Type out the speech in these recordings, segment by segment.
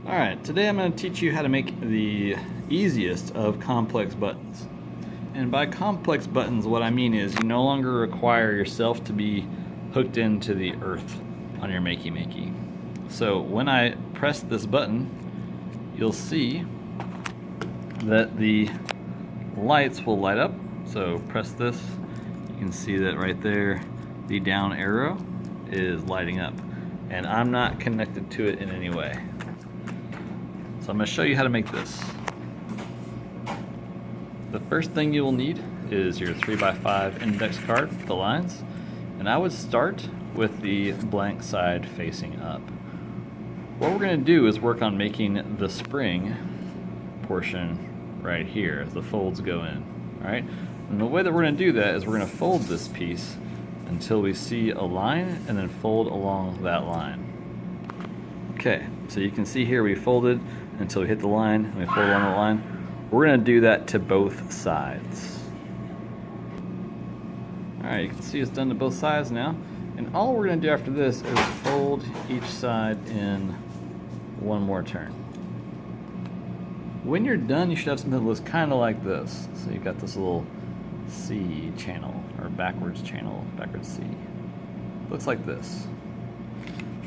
Alright, today I'm going to teach you how to make the easiest of complex buttons. And by complex buttons, what I mean is you no longer require yourself to be hooked into the earth on your Makey Makey. So when I press this button, you'll see that the lights will light up. So press this, you can see that right there, the down arrow is lighting up. And I'm not connected to it in any way. So I'm going to show you how to make this. The first thing you will need is your 3x5 index card with the lines. And I would start with the blank side facing up. What we're going to do is work on making the spring portion right here as the folds go in. Alright? And the way that we're going to do that is we're going to fold this piece until we see a line and then fold along that line. Okay, so you can see here we folded until we hit the line and we fold along the line. We're going to do that to both sides. Alright, you can see it's done to both sides now. And all we're going to do after this is fold each side in one more turn. When you're done, you should have something that looks kind of like this. So you've got this little C channel, or backwards channel, backwards C. Looks like this.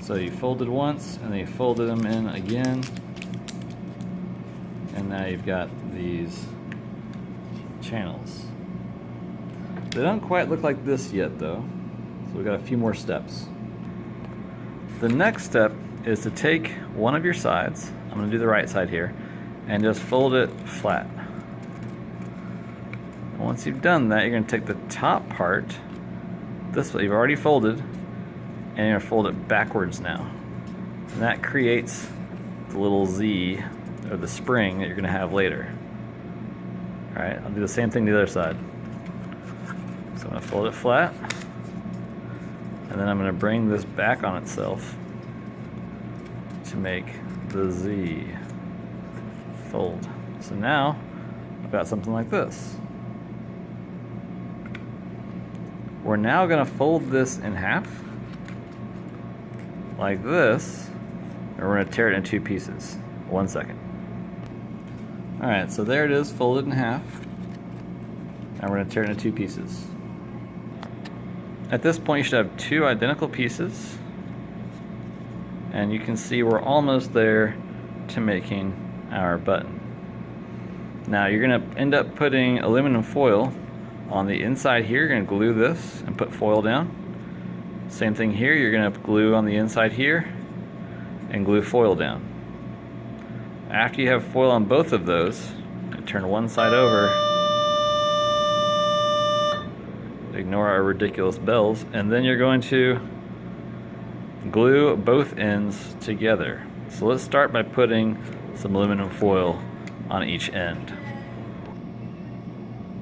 So you folded once, and then you folded them in again. And now you've got these channels. They don't quite look like this yet though, so we've got a few more steps. The next step is to take one of your sides, I'm going to do the right side here, and just fold it flat. And once you've done that, you're going to take the top part, this way you've already folded, and you're going to fold it backwards now. And that creates the little Z, or the spring that you're going to have later. Alright, I'll do the same thing to the other side. So I'm going to fold it flat, and then I'm going to bring this back on itself to make the Z fold. So now I've got something like this. We're now going to fold this in half, like this, and we're going to tear it into two pieces. 1 second. Alright, so there it is, folded in half. And we're going to tear it into two pieces. At this point you should have two identical pieces. And you can see we're almost there to making our button. Now you're going to end up putting aluminum foil on the inside here. You're going to glue this and put foil down. Same thing here, you're going to glue on the inside here and glue foil down. After you have foil on both of those, turn one side over, ignore our ridiculous bells, and then you're going to glue both ends together. So let's start by putting some aluminum foil on each end.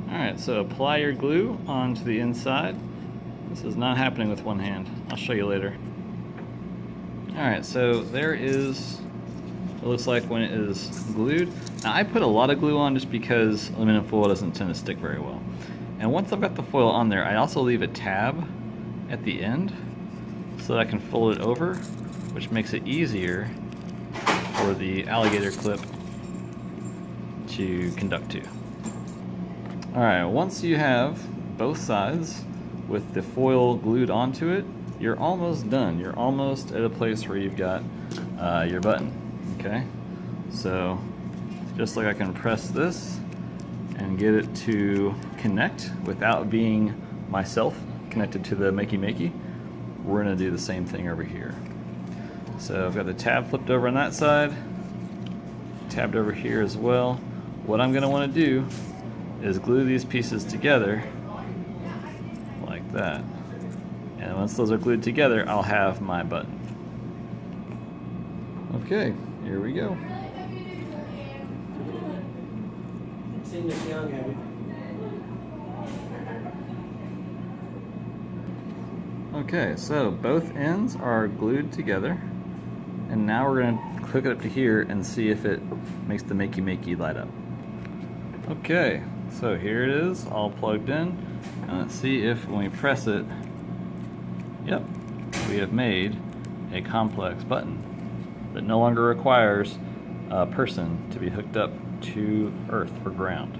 Alright, so apply your glue onto the inside. This is not happening with one hand. I'll show you later. Alright, so there is, it looks like when it is glued. Now I put a lot of glue on just because aluminum foil doesn't tend to stick very well. And once I've got the foil on there, I also leave a tab at the end so that I can fold it over, which makes it easier for the alligator clip to conduct to. Alright, once you have both sides with the foil glued onto it, you're almost done. You're almost at a place where you've got your button. Okay, so just like I can press this and get it to connect without being myself connected to the Makey Makey, we're going to do the same thing over here. So I've got the tab flipped over on that side, tabbed over here as well. What I'm going to want to do is glue these pieces together like that. And once those are glued together, I'll have my button. Okay, here we go. Okay, so both ends are glued together, and now we're going to hook it up to here and see if it makes the Makey Makey light up. Okay, so here it is, all plugged in, and let's see if when we press it, yep, we have made a complex button. that no longer requires a person to be hooked up to Earth or ground.